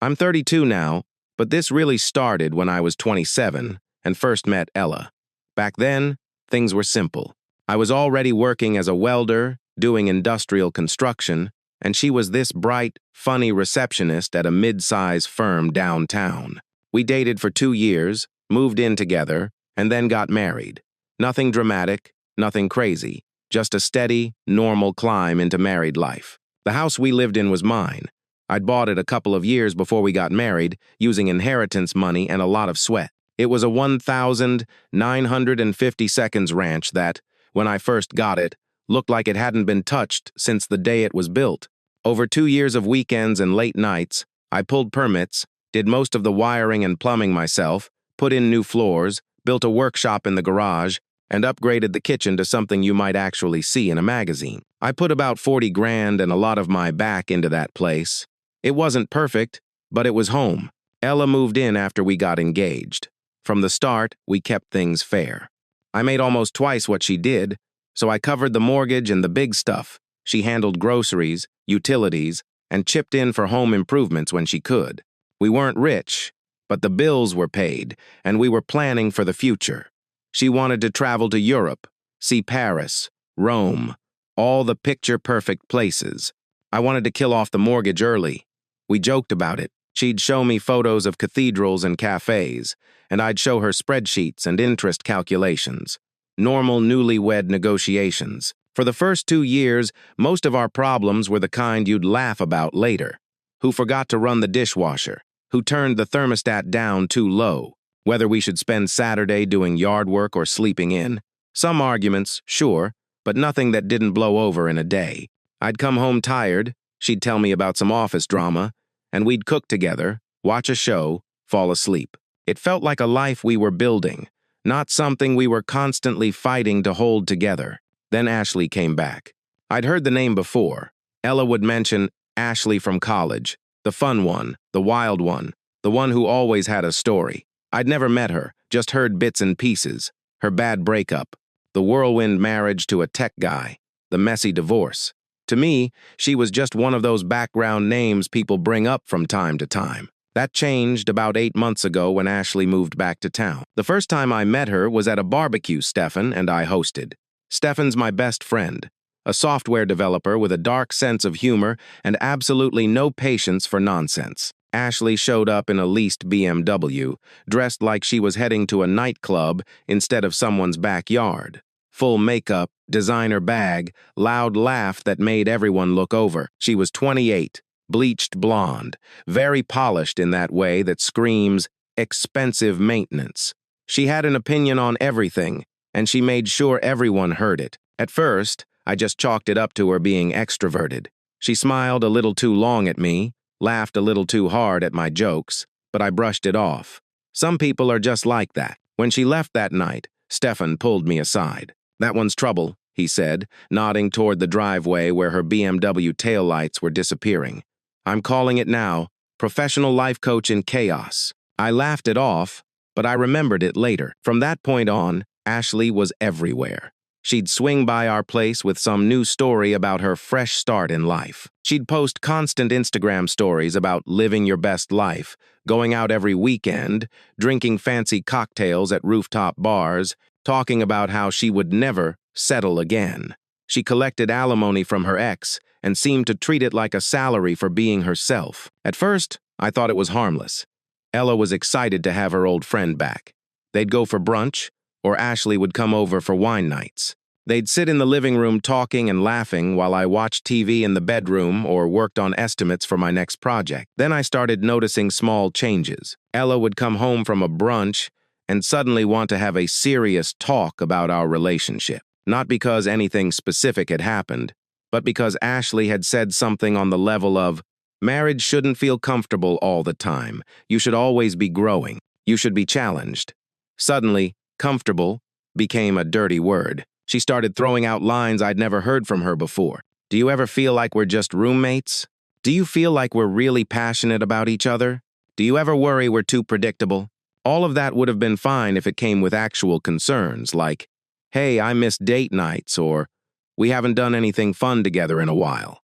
I'm 32 now, but this really started when I was 27 and first met Ella. Back then, things were simple. I was already working as a welder, doing industrial construction, and she was this bright, funny receptionist at a mid-size firm downtown. We dated for 2 years, moved in together, and then got married. Nothing dramatic, nothing crazy, just a steady, normal climb into married life. The house we lived in was mine. I'd bought it a couple of years before we got married, using inheritance money and a lot of sweat. It was a 1,950 seconds ranch that, when I first got it, looked like it hadn't been touched since the day it was built. Over 2 years of weekends and late nights, I pulled permits, did most of the wiring and plumbing myself, put in new floors, built a workshop in the garage, and upgraded the kitchen to something you might actually see in a magazine. I put about 40 grand and a lot of my back into that place. It wasn't perfect, but it was home. Ella moved in after we got engaged. From the start, we kept things fair. I made almost twice what she did, so I covered the mortgage and the big stuff. She handled groceries, utilities, and chipped in for home improvements when she could. We weren't rich, but the bills were paid, and we were planning for the future. She wanted to travel to Europe, see Paris, Rome, all the picture-perfect places. I wanted to kill off the mortgage early. We joked about it. She'd show me photos of cathedrals and cafes, and I'd show her spreadsheets and interest calculations. Normal newlywed negotiations. For the first 2 years, most of our problems were the kind you'd laugh about later. Who forgot to run the dishwasher? Who turned the thermostat down too low? Whether we should spend Saturday doing yard work or sleeping in? Some arguments, sure, but nothing that didn't blow over in a day. I'd come home tired, she'd tell me about some office drama, and we'd cook together, watch a show, fall asleep. It felt like a life we were building, not something we were constantly fighting to hold together. Then Ashley came back. I'd heard the name before. Ella would mention Ashley from college, the fun one, the wild one, the one who always had a story. I'd never met her, just heard bits and pieces. Her bad breakup, the whirlwind marriage to a tech guy, the messy divorce. To me, she was just one of those background names people bring up from time to time. That changed about 8 months ago when Ashley moved back to town. The first time I met her was at a barbecue Stefan and I hosted. Stefan's my best friend, a software developer with a dark sense of humor and absolutely no patience for nonsense. Ashley showed up in a leased BMW, dressed like she was heading to a nightclub instead of someone's backyard. Full makeup, designer bag, loud laugh that made everyone look over. She was 28, bleached blonde, very polished in that way that screams expensive maintenance. She had an opinion on everything, and she made sure everyone heard it. At first, I just chalked it up to her being extroverted. She smiled a little too long at me, laughed a little too hard at my jokes, but I brushed it off. Some people are just like that. When she left that night, Stefan pulled me aside. "That one's trouble," he said, nodding toward the driveway where her BMW taillights were disappearing. "I'm calling it now, professional life coach in chaos." I laughed it off, but I remembered it later. From that point on, Ashley was everywhere. She'd swing by our place with some new story about her fresh start in life. She'd post constant Instagram stories about living your best life, going out every weekend, drinking fancy cocktails at rooftop bars, talking about how she would never settle again. She collected alimony from her ex and seemed to treat it like a salary for being herself. At first, I thought it was harmless. Ella was excited to have her old friend back. They'd go for brunch, or Ashley would come over for wine nights. They'd sit in the living room talking and laughing while I watched TV in the bedroom or worked on estimates for my next project. Then I started noticing small changes. Ella would come home from a brunch and suddenly want to have a serious talk about our relationship. Not because anything specific had happened, but because Ashley had said something on the level of, "Marriage shouldn't feel comfortable all the time. You should always be growing. You should be challenged." Suddenly, comfortable became a dirty word. She started throwing out lines I'd never heard from her before. "Do you ever feel like we're just roommates? Do you feel like we're really passionate about each other? Do you ever worry we're too predictable?" All of that would have been fine if it came with actual concerns, like, "Hey, I miss date nights," or "We haven't done anything fun together in a while."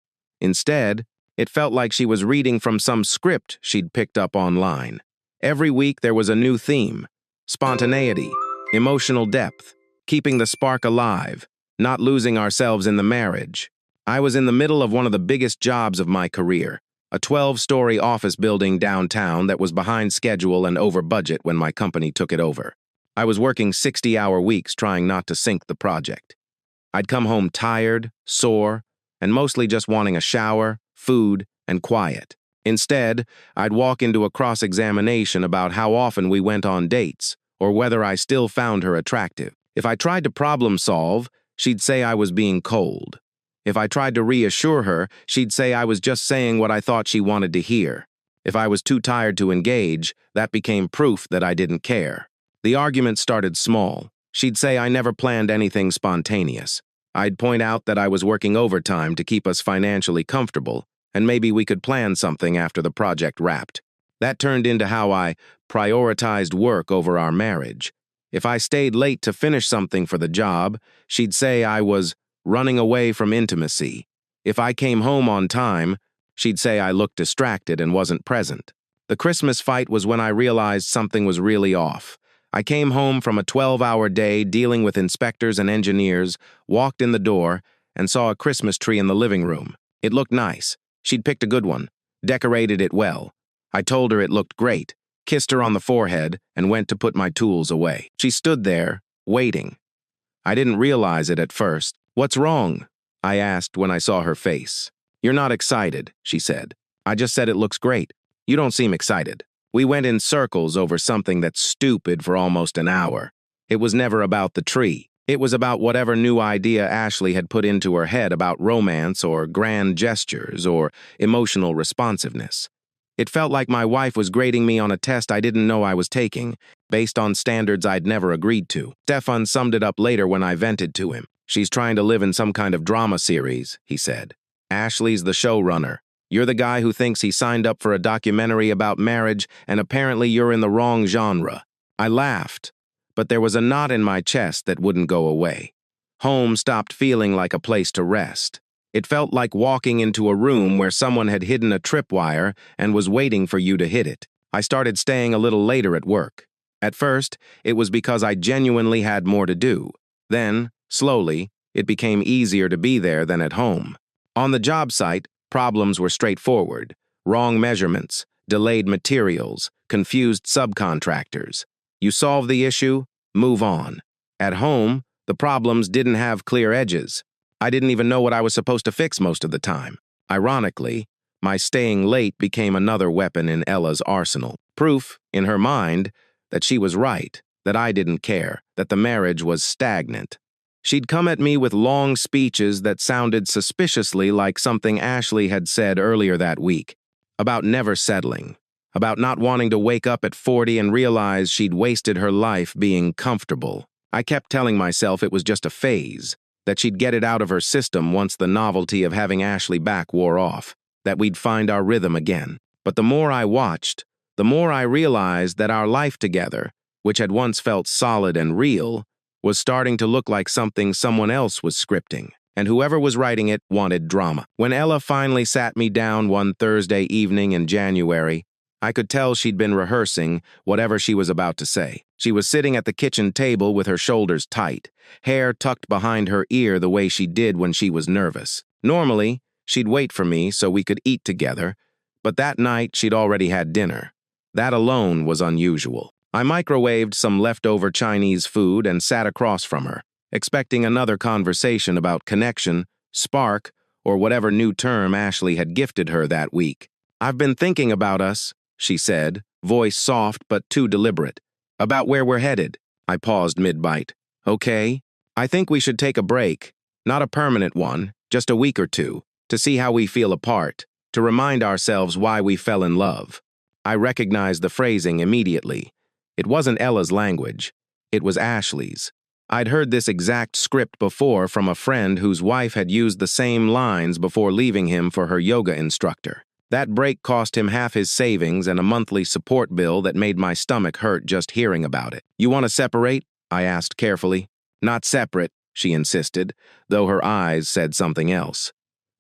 Instead, It felt like she was reading from some script she'd picked up online. Every week there was a new theme: spontaneity, emotional depth, keeping the spark alive, not losing ourselves in the marriage. I was in the middle of one of the biggest jobs of my career, a 12-story office building downtown that was behind schedule and over budget when my company took it over. I was working 60-hour weeks trying not to sink the project. I'd come home tired, sore, and mostly just wanting a shower, food, and quiet. Instead, I'd walk into a cross-examination about how often we went on dates, or whether I still found her attractive. If I tried to problem solve, she'd say I was being cold. If I tried to reassure her, she'd say I was just saying what I thought she wanted to hear. If I was too tired to engage, that became proof that I didn't care. The argument started small. She'd say I never planned anything spontaneous. I'd point out that I was working overtime to keep us financially comfortable, and maybe we could plan something after the project wrapped. That turned into how I prioritized work over our marriage. If I stayed late to finish something for the job, she'd say I was running away from intimacy. If I came home on time, she'd say I looked distracted and wasn't present. The Christmas fight was when I realized something was really off. I came home from a 12-hour day dealing with inspectors and engineers, walked in the door, and saw a Christmas tree in the living room. It looked nice. She'd picked a good one, decorated it well. I told her it looked great, kissed her on the forehead, and went to put my tools away. She stood there, waiting. I didn't realize it at first. "What's wrong?" I asked when I saw her face. "You're not excited," she said. "I just said it looks great. You don't seem excited." We went in circles over something that's stupid for almost an hour. It was never about the tree. It was about whatever new idea Ashley had put into her head about romance or grand gestures or emotional responsiveness. It felt like my wife was grading me on a test I didn't know I was taking, based on standards I'd never agreed to. Stefan summed it up later when I vented to him. "She's trying to live in some kind of drama series," he said. "Ashley's the showrunner. You're the guy who thinks he signed up for a documentary about marriage, and apparently you're in the wrong genre." I laughed, but there was a knot in my chest that wouldn't go away. Home stopped feeling like a place to rest. It felt like walking into a room where someone had hidden a tripwire and was waiting for you to hit it. I started staying a little later at work. At first, it was because I genuinely had more to do. Then, slowly, it became easier to be there than at home. On the job site, problems were straightforward: wrong measurements, delayed materials, confused subcontractors. You solve the issue, move on. At home, the problems didn't have clear edges. I didn't even know what I was supposed to fix most of the time. Ironically, my staying late became another weapon in Ella's arsenal. Proof, in her mind, that she was right, that I didn't care, that the marriage was stagnant. She'd come at me with long speeches that sounded suspiciously like something Ashley had said earlier that week, about never settling, about not wanting to wake up at 40 and realize she'd wasted her life being comfortable. I kept telling myself it was just a phase, that she'd get it out of her system once the novelty of having Ashley back wore off, that we'd find our rhythm again. But the more I watched, the more I realized that our life together, which had once felt solid and real, was starting to look like something someone else was scripting, and whoever was writing it wanted drama. When Ella finally sat me down one Thursday evening in January, I could tell she'd been rehearsing whatever she was about to say. She was sitting at the kitchen table with her shoulders tight, hair tucked behind her ear the way she did when she was nervous. Normally, she'd wait for me so we could eat together, but that night she'd already had dinner. That alone was unusual. I microwaved some leftover Chinese food and sat across from her, expecting another conversation about connection, spark, or whatever new term Ashley had gifted her that week. "I've been thinking about us," she said, voice soft but too deliberate. "About where we're headed." I paused mid-bite. "Okay. I think we should take a break. Not a permanent one, just a week or two, to see how we feel apart, to remind ourselves why we fell in love." I recognized the phrasing immediately. It wasn't Ella's language. It was Ashley's. I'd heard this exact script before from a friend whose wife had used the same lines before leaving him for her yoga instructor. That break cost him half his savings and a monthly support bill that made my stomach hurt just hearing about it. "You want to separate?" I asked carefully. "Not separate," she insisted, though her eyes said something else.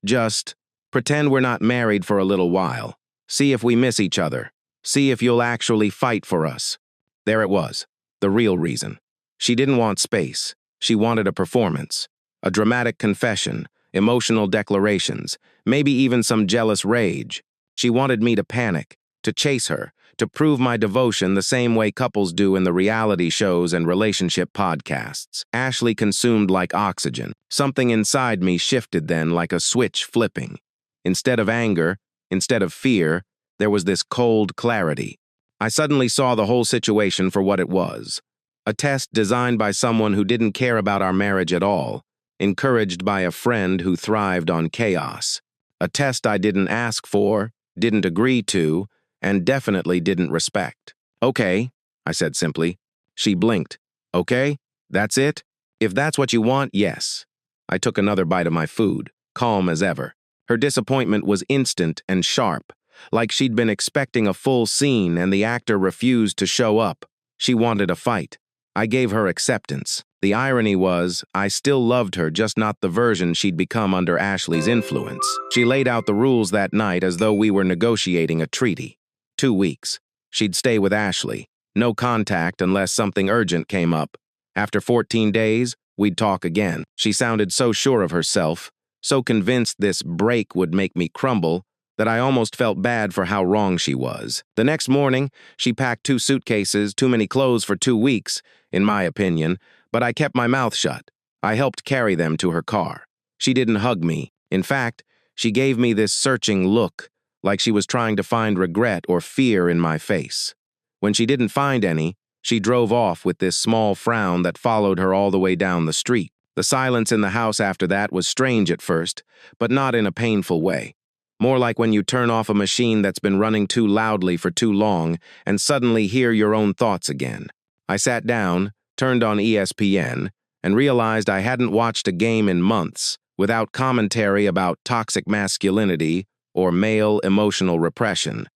"Just Pretend we're not married for a little while. See if we miss each other. See if you'll actually fight for us. There it was, the real reason. She didn't want space. She wanted a performance, a dramatic confession, emotional declarations, maybe even some jealous rage. She wanted me to panic, to chase her, to prove my devotion the same way couples do in the reality shows and relationship podcasts. Ashley consumed like oxygen. Something inside me shifted then like a switch flipping. Instead of anger, instead of fear, there was this cold clarity. I suddenly saw the whole situation for what it was. A test designed by someone who didn't care about our marriage at all, encouraged by a friend who thrived on chaos. A test I didn't ask for, didn't agree to, and definitely didn't respect. Okay, I said simply. She blinked. Okay, that's it? If that's what you want, yes. I took another bite of my food, calm as ever. Her disappointment was instant and sharp, like she'd been expecting a full scene and the actor refused to show up. She wanted a fight. I gave her acceptance. The irony was, I still loved her, just not the version she'd become under Ashley's influence. She laid out the rules that night as though we were negotiating a treaty. 2 weeks. She'd stay with Ashley. No contact unless something urgent came up. After 14 days, we'd talk again. She sounded so sure of herself, so convinced this break would make me crumble, that I almost felt bad for how wrong she was. The next morning, she packed 2 suitcases, too many clothes for 2 weeks, in my opinion, but I kept my mouth shut. I helped carry them to her car. She didn't hug me. In fact, she gave me this searching look, like she was trying to find regret or fear in my face. When she didn't find any, she drove off with this small frown that followed her all the way down the street. The silence in the house after that was strange at first, but not in a painful way. More like when you turn off a machine that's been running too loudly for too long and suddenly hear your own thoughts again. I sat down, turned on ESPN, and realized I hadn't watched a game in months without commentary about toxic masculinity or male emotional repression.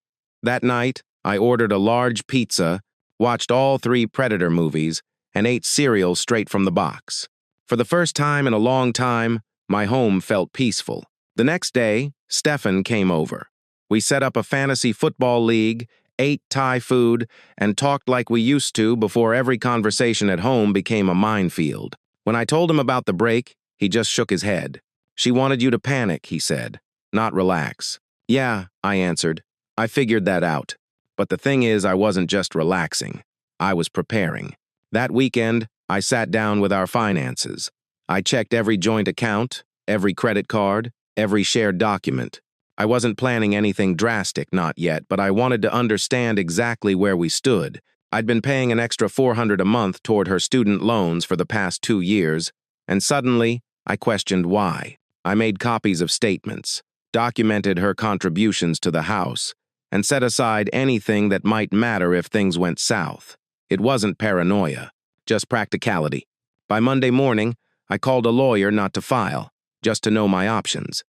That night, I ordered a large pizza, watched all 3 Predator movies, and ate cereal straight from the box. For the first time in a long time, my home felt peaceful. The next day, Stefan came over. We set up a fantasy football league, ate Thai food, and talked like we used to before every conversation at home became a minefield. When I told him about the break, he just shook his head. She wanted you to panic, he said, not relax. Yeah, I answered. I figured that out. But the thing is, I wasn't just relaxing. I was preparing. That weekend, I sat down with our finances. I checked every joint account, every credit card, every shared document. I wasn't planning anything drastic, not yet, but I wanted to understand exactly where we stood. I'd been paying an extra $400 a month toward her student loans for the past 2 years, and suddenly, I questioned why. I made copies of statements, documented her contributions to the house, and set aside anything that might matter if things went south. It wasn't paranoia, just practicality. By Monday morning, I called a lawyer not to file, just to know my options.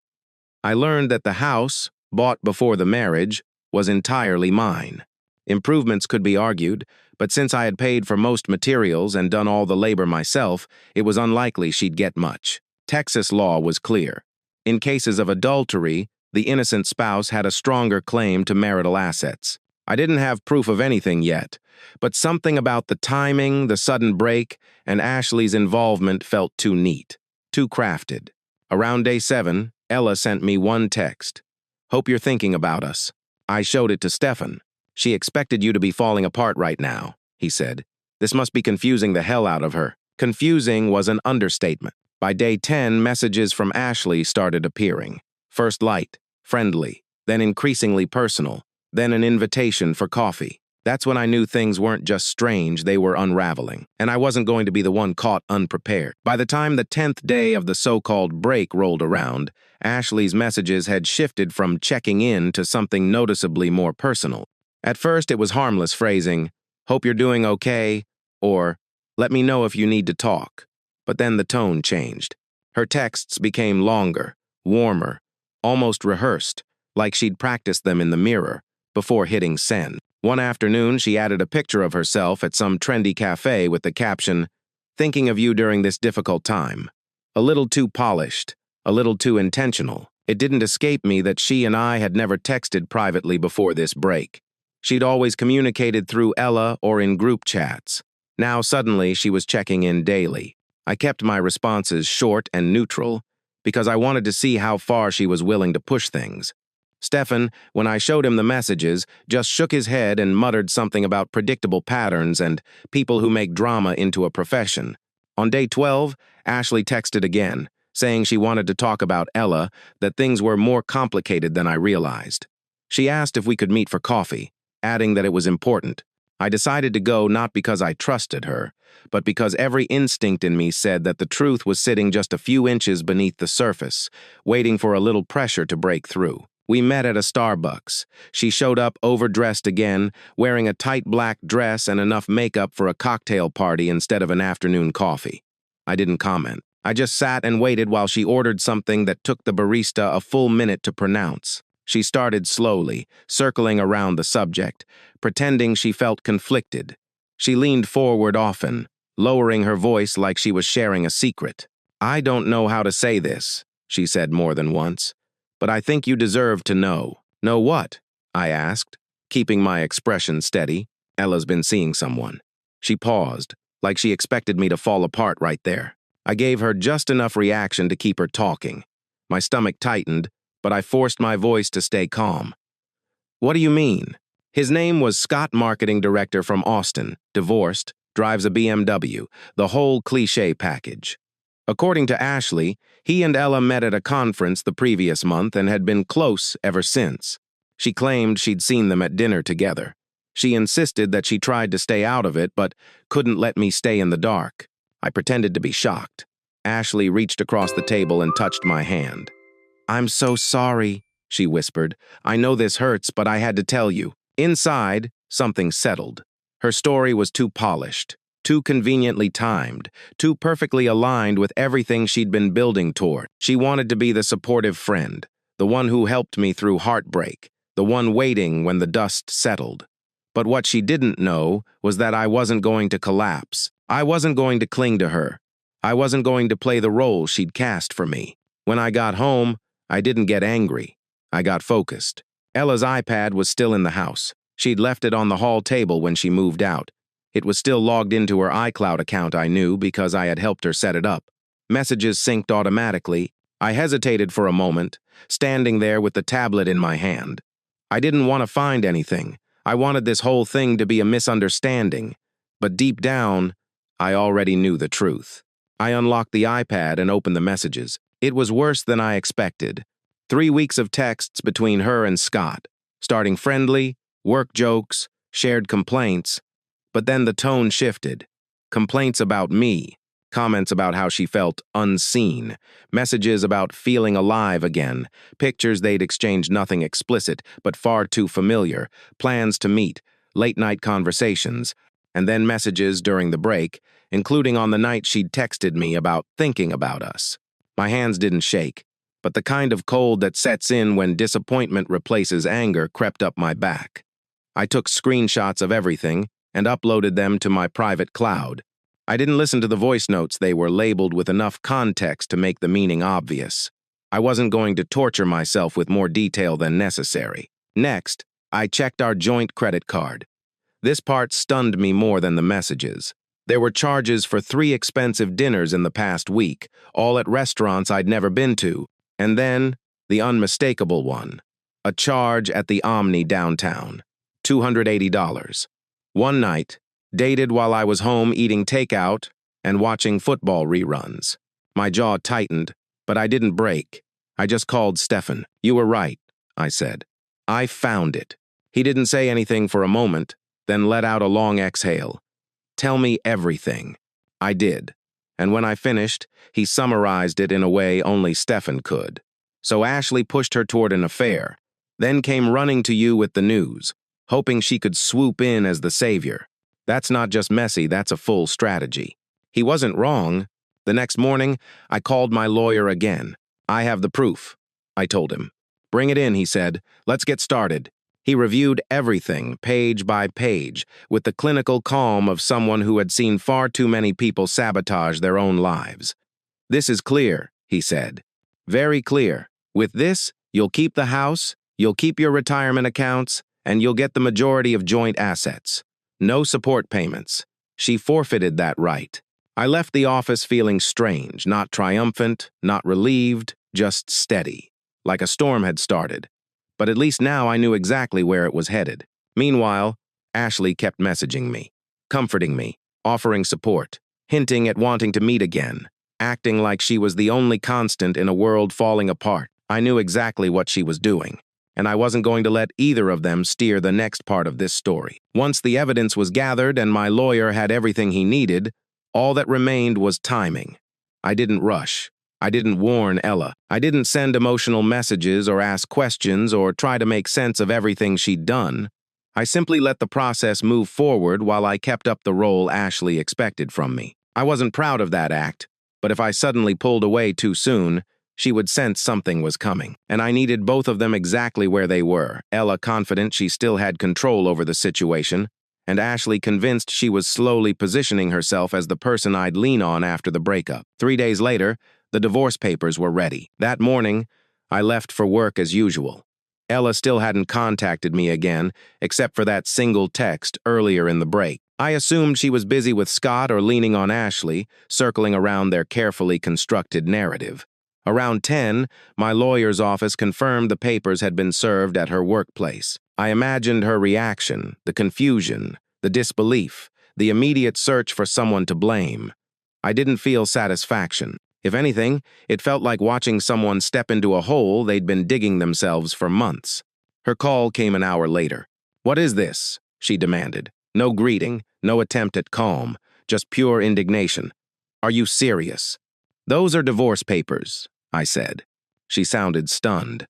I learned that the house, bought before the marriage, was entirely mine. Improvements could be argued, but since I had paid for most materials and done all the labor myself, it was unlikely she'd get much. Texas law was clear. In cases of adultery, the innocent spouse had a stronger claim to marital assets. I didn't have proof of anything yet, but something about the timing, the sudden break, and Ashley's involvement felt too neat, too crafted. Around day 7, Ella sent me one text. Hope you're thinking about us. I showed it to Stefan. She expected you to be falling apart right now, he said. This must be confusing the hell out of her. Confusing was an understatement. By day 10, messages from Ashley started appearing. First light, friendly, then increasingly personal, then an invitation for coffee. That's when I knew things weren't just strange, they were unraveling, and I wasn't going to be the one caught unprepared. By the time the 10th day of the so-called break rolled around, Ashley's messages had shifted from checking in to something noticeably more personal. At first, it was harmless phrasing, hope you're doing okay, or let me know if you need to talk. But then the tone changed. Her texts became longer, warmer, almost rehearsed, like she'd practiced them in the mirror, before hitting send. One afternoon, she added a picture of herself at some trendy cafe with the caption, thinking of you during this difficult time. A little too polished, a little too intentional. It didn't escape me that she and I had never texted privately before this break. She'd always communicated through Ella or in group chats. Now suddenly she was checking in daily. I kept my responses short and neutral because I wanted to see how far she was willing to push things. Stefan, when I showed him the messages, just shook his head and muttered something about predictable patterns and people who make drama into a profession. On day 12, Ashley texted again, saying she wanted to talk about Ella, that things were more complicated than I realized. She asked if we could meet for coffee, adding that it was important. I decided to go not because I trusted her, but because every instinct in me said that the truth was sitting just a few inches beneath the surface, waiting for a little pressure to break through. We met at a Starbucks. She showed up overdressed again, wearing a tight black dress and enough makeup for a cocktail party instead of an afternoon coffee. I didn't comment. I just sat and waited while she ordered something that took the barista a full minute to pronounce. She started slowly, circling around the subject, pretending she felt conflicted. She leaned forward often, lowering her voice like she was sharing a secret. "I don't know how to say this," she said more than once, "but I think you deserve to know." "Know what?" I asked, keeping my expression steady. "Ella's been seeing someone." She paused, like she expected me to fall apart right there. I gave her just enough reaction to keep her talking. My stomach tightened, but I forced my voice to stay calm. "What do you mean?" His name was Scott, marketing director from Austin, divorced, drives a BMW, the whole cliché package. According to Ashley, he and Ella met at a conference the previous month and had been close ever since. She claimed she'd seen them at dinner together. She insisted that she tried to stay out of it, but couldn't let me stay in the dark. I pretended to be shocked. Ashley reached across the table and touched my hand. "I'm so sorry," she whispered. "I know this hurts, but I had to tell you." Inside, something settled. Her story was too polished, too conveniently timed, too perfectly aligned with everything she'd been building toward. She wanted to be the supportive friend, the one who helped me through heartbreak, the one waiting when the dust settled. But what she didn't know was that I wasn't going to collapse. I wasn't going to cling to her. I wasn't going to play the role she'd cast for me. When I got home, I didn't get angry. I got focused. Ella's iPad was still in the house. She'd left it on the hall table when she moved out. It was still logged into her iCloud account, I knew, because I had helped her set it up. Messages synced automatically. I hesitated for a moment, standing there with the tablet in my hand. I didn't want to find anything. I wanted this whole thing to be a misunderstanding. But deep down, I already knew the truth. I unlocked the iPad and opened the messages. It was worse than I expected. 3 weeks of texts between her and Scott, starting friendly, work jokes, shared complaints, but then the tone shifted. Complaints about me, comments about how she felt unseen, messages about feeling alive again, pictures they'd exchanged nothing explicit but far too familiar, plans to meet, late-night conversations, and then messages during the break, including on the night she'd texted me about thinking about us. My hands didn't shake, but the kind of cold that sets in when disappointment replaces anger crept up my back. I took screenshots of everything and uploaded them to my private cloud. I didn't listen to the voice notes. They were labeled with enough context to make the meaning obvious. I wasn't going to torture myself with more detail than necessary. Next, I checked our joint credit card. This part stunned me more than the messages. There were charges for 3 expensive dinners in the past week, all at restaurants I'd never been to, and then the unmistakable one, a charge at the Omni downtown, $280. One night, dated while I was home eating takeout and watching football reruns. My jaw tightened, but I didn't break. I just called Stefan. "You were right," I said. "I found it." He didn't say anything for a moment, then let out a long exhale. "Tell me everything." I did, and when I finished, he summarized it in a way only Stefan could. "So Ashley pushed her toward an affair, then came running to you with the news, hoping she could swoop in as the savior. That's not just messy, that's a full strategy." He wasn't wrong. The next morning, I called my lawyer again. "I have the proof," I told him. "Bring it in," he said. "Let's get started." He reviewed everything, page by page, with the clinical calm of someone who had seen far too many people sabotage their own lives. "This is clear," he said. "Very clear. With this, you'll keep the house, you'll keep your retirement accounts, and you'll get the majority of joint assets. No support payments. She forfeited that right. I left the office feeling strange, not triumphant, not relieved, just steady, like a storm had started. But at least now I knew exactly where it was headed. Meanwhile, Ashley kept messaging me, comforting me, offering support, hinting at wanting to meet again, acting like she was the only constant in a world falling apart. I knew exactly what she was doing, and I wasn't going to let either of them steer the next part of this story. Once the evidence was gathered and my lawyer had everything he needed, all that remained was timing. I didn't rush. I didn't warn Ella. I didn't send emotional messages or ask questions or try to make sense of everything she'd done. I simply let the process move forward while I kept up the role Ashley expected from me. I wasn't proud of that act, but if I suddenly pulled away too soon, she would sense something was coming, and I needed both of them exactly where they were, Ella confident she still had control over the situation, and Ashley convinced she was slowly positioning herself as the person I'd lean on after the breakup. 3 days later, the divorce papers were ready. That morning, I left for work as usual. Ella still hadn't contacted me again, except for that single text earlier in the break. I assumed she was busy with Scott or leaning on Ashley, circling around their carefully constructed narrative. Around 10, my lawyer's office confirmed the papers had been served at her workplace. I imagined her reaction, the confusion, the disbelief, the immediate search for someone to blame. I didn't feel satisfaction. If anything, it felt like watching someone step into a hole they'd been digging themselves for months. Her call came an hour later. "What is this?" she demanded. No greeting, no attempt at calm, just pure indignation. "Are you serious?" "Those are divorce papers," I said. She sounded stunned.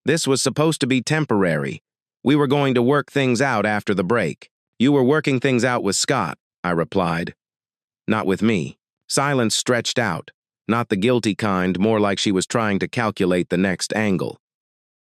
"This was supposed to be temporary. We were going to work things out after the break." "You were working things out with Scott," I replied. "Not with me." Silence stretched out. Not the guilty kind, more like she was trying to calculate the next angle.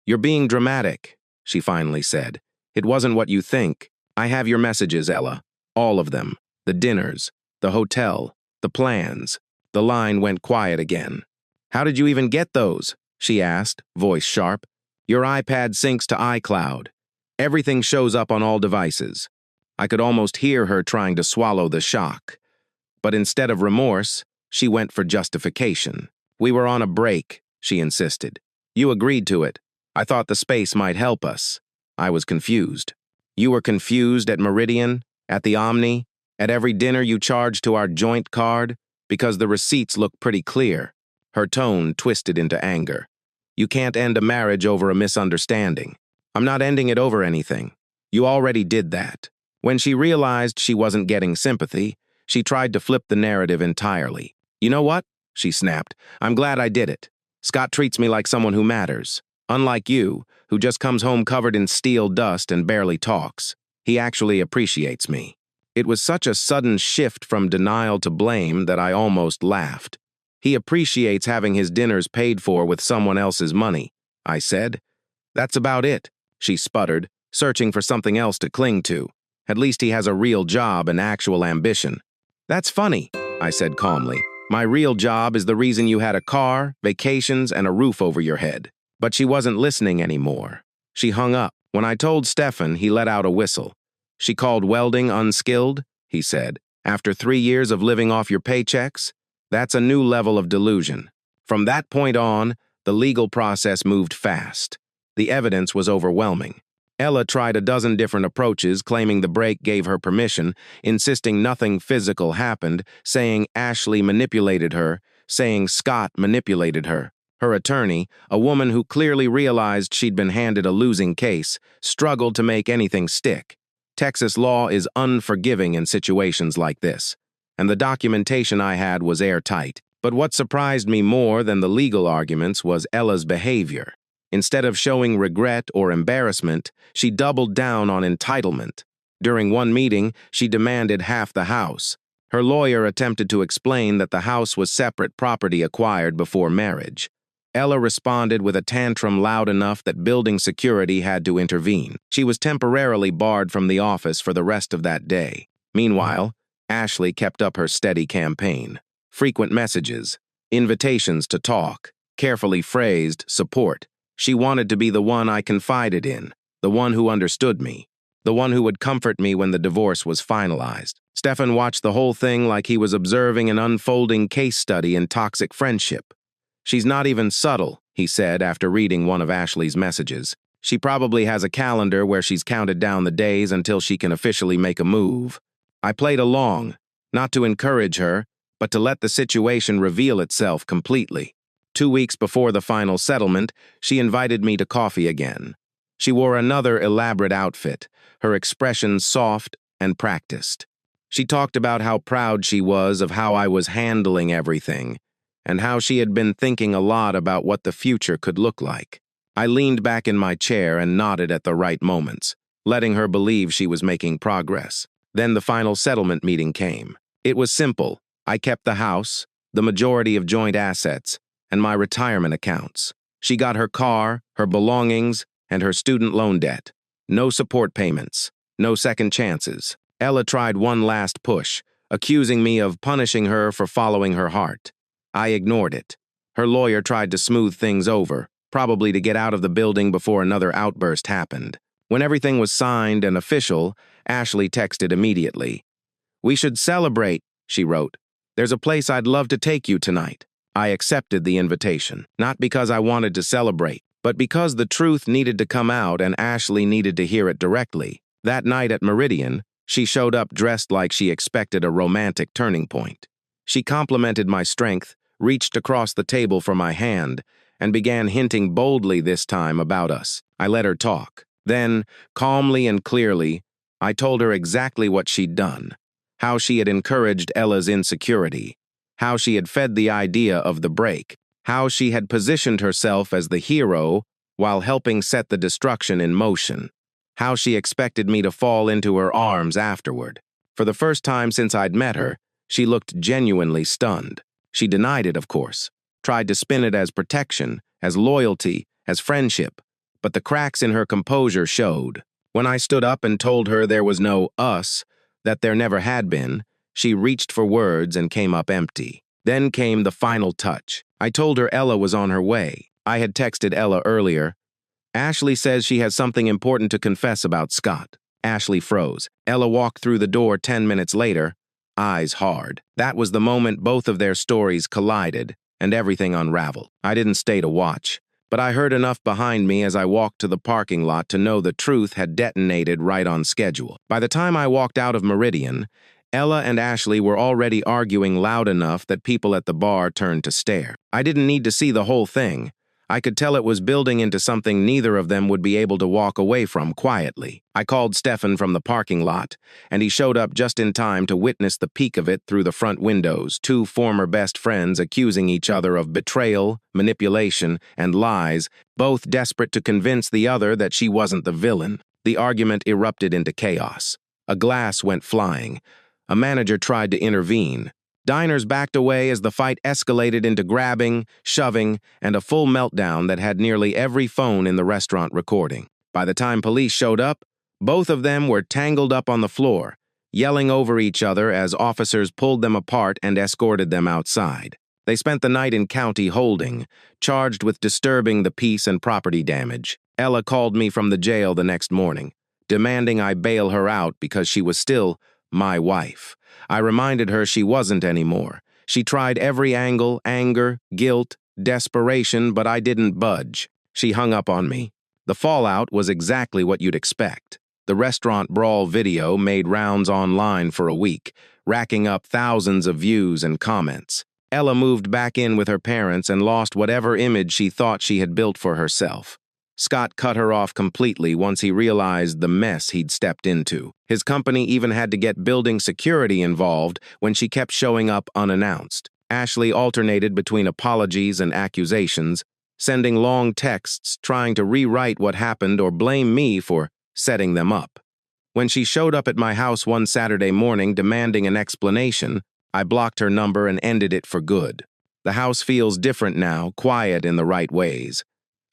"You're being dramatic," she finally said. "It wasn't what you think. I have your messages, Ella. All of them. The dinners, the hotel, the plans." The line went quiet again. "How did you even get those?" she asked, voice sharp. "Your iPad syncs to iCloud. Everything shows up on all devices." I could almost hear her trying to swallow the shock. But instead of remorse, she went for justification. "We were on a break," she insisted. "You agreed to it. I thought the space might help us." I was confused. "You were confused at Meridian, at the Omni, at every dinner you charged to our joint card? Because the receipts look pretty clear." Her tone twisted into anger. "You can't end a marriage over a misunderstanding." "I'm not ending it over anything. You already did that." When she realized she wasn't getting sympathy, she tried to flip the narrative entirely. "You know what?" she snapped. "I'm glad I did it. Scott treats me like someone who matters. Unlike you, who just comes home covered in steel dust and barely talks. He actually appreciates me." It was such a sudden shift from denial to blame that I almost laughed. "He appreciates having his dinners paid for with someone else's money," I said. "That's about it," she sputtered, searching for something else to cling to. "At least he has a real job and actual ambition." "That's funny," I said calmly. "My real job is the reason you had a car, vacations, and a roof over your head." But she wasn't listening anymore. She hung up. When I told Stefan, he let out a whistle. "She called welding unskilled," he said. "After 3 years of living off your paychecks? That's a new level of delusion." From that point on, the legal process moved fast. The evidence was overwhelming. Ella tried a dozen different approaches, claiming the break gave her permission, insisting nothing physical happened, saying Ashley manipulated her, saying Scott manipulated her. Her attorney, a woman who clearly realized she'd been handed a losing case, struggled to make anything stick. Texas law is unforgiving in situations like this, and the documentation I had was airtight. But what surprised me more than the legal arguments was Ella's behavior. Instead of showing regret or embarrassment, she doubled down on entitlement. During one meeting, she demanded half the house. Her lawyer attempted to explain that the house was separate property acquired before marriage. Ella responded with a tantrum loud enough that building security had to intervene. She was temporarily barred from the office for the rest of that day. Meanwhile, Ashley kept up her steady campaign. Frequent messages, invitations to talk, carefully phrased support. She wanted to be the one I confided in, the one who understood me, the one who would comfort me when the divorce was finalized. Stefan watched the whole thing like he was observing an unfolding case study in toxic friendship. "She's not even subtle," he said after reading one of Ashley's messages. "She probably has a calendar where she's counted down the days until she can officially make a move." I played along, not to encourage her, but to let the situation reveal itself completely. 2 weeks before the final settlement, she invited me to coffee again. She wore another elaborate outfit, her expression soft and practiced. She talked about how proud she was of how I was handling everything, and how she had been thinking a lot about what the future could look like. I leaned back in my chair and nodded at the right moments, letting her believe she was making progress. Then the final settlement meeting came. It was simple. I kept the house, the majority of joint assets, and my retirement accounts. She got her car, her belongings, and her student loan debt. No support payments, no second chances. Ella tried one last push, accusing me of punishing her for following her heart. I ignored it. Her lawyer tried to smooth things over, probably to get out of the building before another outburst happened. When everything was signed and official, Ashley texted immediately. "We should celebrate," she wrote. "There's a place I'd love to take you tonight." I accepted the invitation, not because I wanted to celebrate, but because the truth needed to come out and Ashley needed to hear it directly. That night at Meridian, she showed up dressed like she expected a romantic turning point. She complimented my strength, reached across the table for my hand, and began hinting boldly this time about us. I let her talk. Then, calmly and clearly, I told her exactly what she'd done, how she had encouraged Ella's insecurity, how she had fed the idea of the break, how she had positioned herself as the hero while helping set the destruction in motion, how she expected me to fall into her arms afterward. For the first time since I'd met her, she looked genuinely stunned. She denied it, of course, tried to spin it as protection, as loyalty, as friendship, but the cracks in her composure showed. When I stood up and told her there was no us, that there never had been, she reached for words and came up empty. Then came the final touch. I told her Ella was on her way. I had texted Ella earlier. "Ashley says she has something important to confess about Scott." Ashley froze. Ella walked through the door 10 minutes later, eyes hard. That was the moment both of their stories collided, and everything unraveled. I didn't stay to watch, but I heard enough behind me as I walked to the parking lot to know the truth had detonated right on schedule. By the time I walked out of Meridian, Ella and Ashley were already arguing loud enough that people at the bar turned to stare. I didn't need to see the whole thing. I could tell it was building into something neither of them would be able to walk away from quietly. I called Stefan from the parking lot, and he showed up just in time to witness the peak of it through the front windows, two former best friends accusing each other of betrayal, manipulation, and lies, both desperate to convince the other that she wasn't the villain. The argument erupted into chaos. A glass went flying. A manager tried to intervene. Diners backed away as the fight escalated into grabbing, shoving, and a full meltdown that had nearly every phone in the restaurant recording. By the time police showed up, both of them were tangled up on the floor, yelling over each other as officers pulled them apart and escorted them outside. They spent the night in county holding, charged with disturbing the peace and property damage. Ella called me from the jail the next morning, demanding I bail her out because she was still my wife. I reminded her she wasn't anymore. She tried every angle, anger, guilt, desperation, but I didn't budge. She hung up on me. The fallout was exactly what you'd expect. The restaurant brawl video made rounds online for a week, racking up thousands of views and comments. Ella moved back in with her parents and lost whatever image she thought she had built for herself. Scott cut her off completely once he realized the mess he'd stepped into. His company even had to get building security involved when she kept showing up unannounced. Ashley alternated between apologies and accusations, sending long texts trying to rewrite what happened or blame me for setting them up. When she showed up at my house one Saturday morning demanding an explanation, I blocked her number and ended it for good. The house feels different now, quiet in the right ways.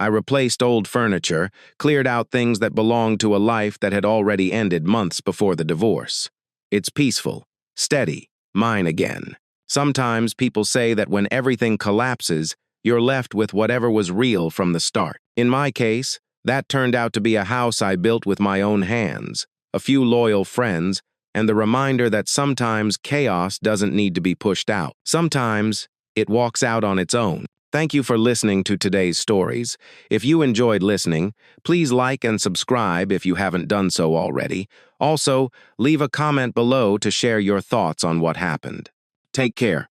I replaced old furniture, cleared out things that belonged to a life that had already ended months before the divorce. It's peaceful, steady, mine again. Sometimes people say that when everything collapses, you're left with whatever was real from the start. In my case, that turned out to be a house I built with my own hands, a few loyal friends, and the reminder that sometimes chaos doesn't need to be pushed out. Sometimes it walks out on its own. Thank you for listening to today's stories. If you enjoyed listening, please like and subscribe if you haven't done so already. Also, leave a comment below to share your thoughts on what happened. Take care.